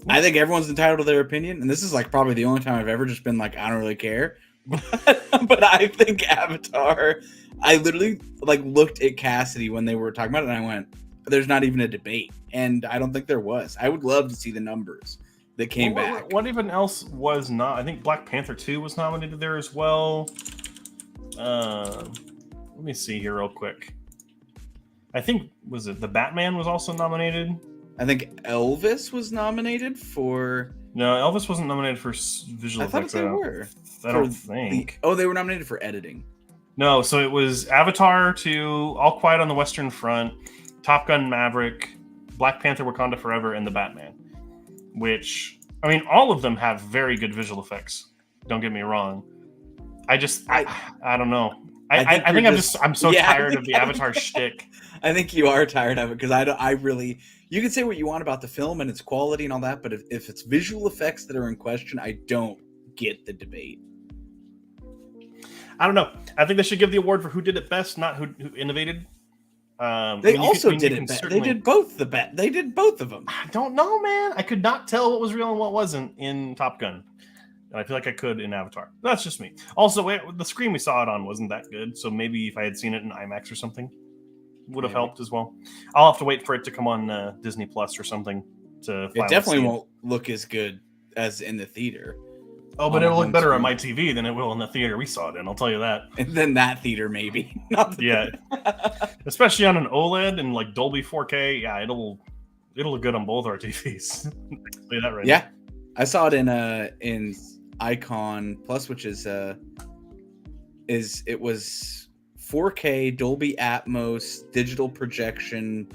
I think everyone's entitled to their opinion, and this is probably the only time I've ever just been I don't really care. But I think Avatar, I literally looked at Cassidy when they were talking about it, and I went, there's not even a debate, and I don't think there was. I would love to see the numbers that came back. What even else was not? I think Black Panther 2 was nominated there as well. Let me see here real quick. I think, was it the Batman was also nominated? I think Elvis was nominated for... No, Elvis wasn't nominated for visual effects. I thought they were. I don't think. They were nominated for editing. No, so it was Avatar 2, All Quiet on the Western Front, Top Gun Maverick, Black Panther Wakanda Forever, and The Batman. Which, I mean, all of them have very good visual effects. Don't get me wrong. I don't know. I think I'm so tired of the Avatar shtick. I think you are tired of it because I really... You can say what you want about the film and its quality and all that, but if it's visual effects that are in question, I don't get the debate. I don't know. I think they should give the award for who did it best, not who innovated. They did it best. They did both They did both of them. I don't know, man. I could not tell what was real and what wasn't in Top Gun. And I feel like I could in Avatar. That's just me. Also, the screen we saw it on wasn't that good, so maybe if I had seen it in IMAX or something, would have helped as well. I'll have to wait for it to come on Disney Plus or something to. It definitely won't look as good as in the theater. Oh, but it'll look better on my TV than it will in the theater we saw it in. I'll tell you that. And then that theater, maybe. Especially on an OLED and Dolby 4K. Yeah, it'll look good on both our TVs. Say that right. Yeah, now. I saw it in Icon Plus, which is it was 4K, Dolby Atmos, digital projection,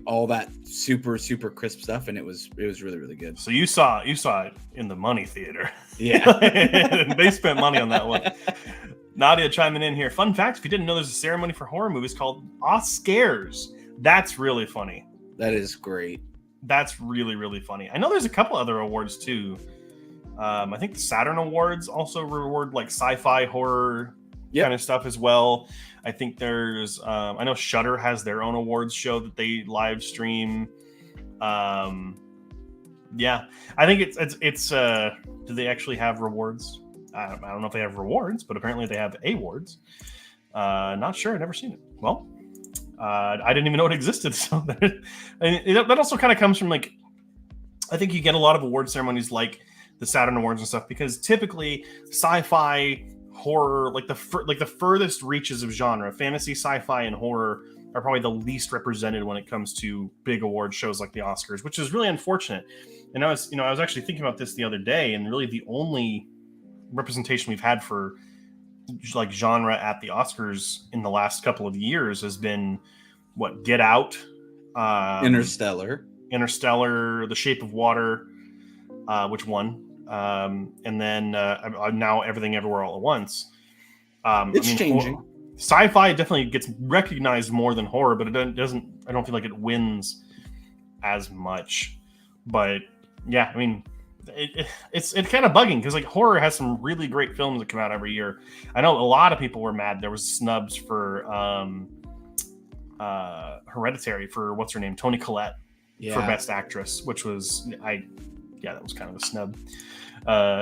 all that super, super crisp stuff, and it was really, really good. So you saw it in the money theater. Yeah. They spent money on that one. Nadia chiming in here. Fun fact, if you didn't know, there's a ceremony for horror movies called Oscars. That's really funny. That is great. That's really, really funny. I know there's a couple other awards too. I think the Saturn Awards also reward sci-fi horror Yep. kind of stuff as well. I think there's I know Shudder has their own awards show that they live stream. Yeah, I think it's do they actually have rewards? I don't know if they have rewards, but apparently they have awards. Not sure. I've never seen it. Well, I didn't even know it existed. So that also kind of comes from like, I think you get a lot of award ceremonies like the Saturn Awards and stuff because typically sci-fi, horror, like the furthest reaches of genre, fantasy, sci-fi, and horror are probably the least represented when it comes to big award shows like the Oscars, which is really unfortunate. And I was actually thinking about this the other day, and really the only representation we've had for like genre at the Oscars in the last couple of years has been what Get Out, Interstellar, The Shape of Water, which won, and then now Everything Everywhere All at Once. It's changing. Sci-fi definitely gets recognized more than horror, but it doesn't. I don't feel like it wins as much. But yeah, I mean, it's kind of bugging because like horror has some really great films that come out every year. I know a lot of people were mad. There was snubs for Hereditary for what's her name, Toni Collette, for Best Actress, which was that was kind of a snub.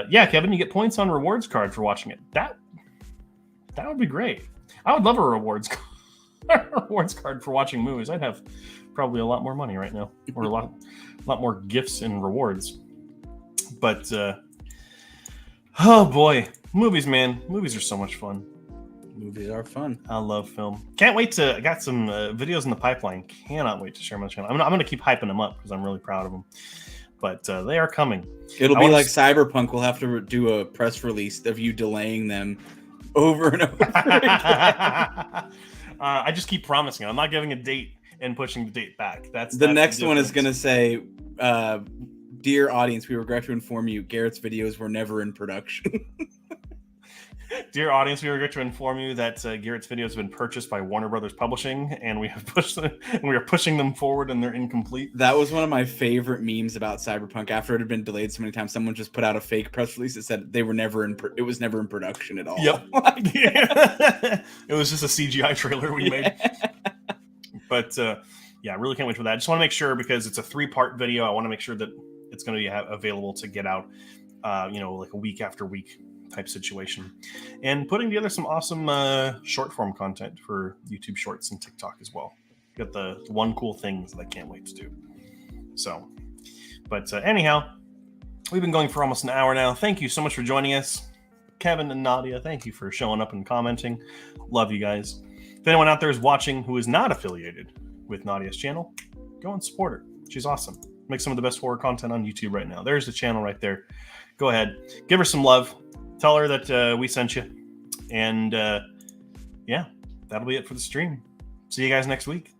Yeah, Kevin, you get points on rewards card for watching it. That would be great. I would love a rewards card for watching movies. I'd have probably a lot more money right now, or a lot more gifts and rewards. But oh boy, movies, man, movies are so much fun. Movies are fun. I love film. Can't wait I got some videos in the pipeline. Cannot wait to share my channel. I'm going to keep hyping them up because I'm really proud of them. But they are coming. It'll be like Cyberpunk. We'll have to do a press release of you delaying them over and over again. I just keep promising. I'm not giving a date and pushing the date back. That's the next one is going to say, dear audience, we regret to inform you Garrett's videos were never in production. Dear audience, we regret to inform you that Garrett's videos have been purchased by Warner Brothers Publishing, and we have pushed them, and we are pushing them forward, and they're incomplete. That was one of my favorite memes about Cyberpunk. After it had been delayed so many times, someone just put out a fake press release that said they were never it was never in production at all. Yep. It was just a CGI trailer we made. But yeah, I really can't wait for that. I just want to make sure because it's a 3-part video. I want to make sure that it's going to be available to get out, like a week after week type situation, and putting together some awesome short form content for YouTube Shorts and TikTok as well. Got the one cool things that I can't wait to do. So, but anyhow, we've been going for almost an hour now. Thank you so much for joining us, Kevin and Nadia. Thank you for showing up and commenting. Love you guys. If anyone out there is watching who is not affiliated with Nadia's channel, go and support her. She's awesome. Makes some of the best horror content on YouTube right now. There's the channel right there. Go ahead, give her some love. Tell her that we sent you. And yeah, that'll be it for the stream. See you guys next week.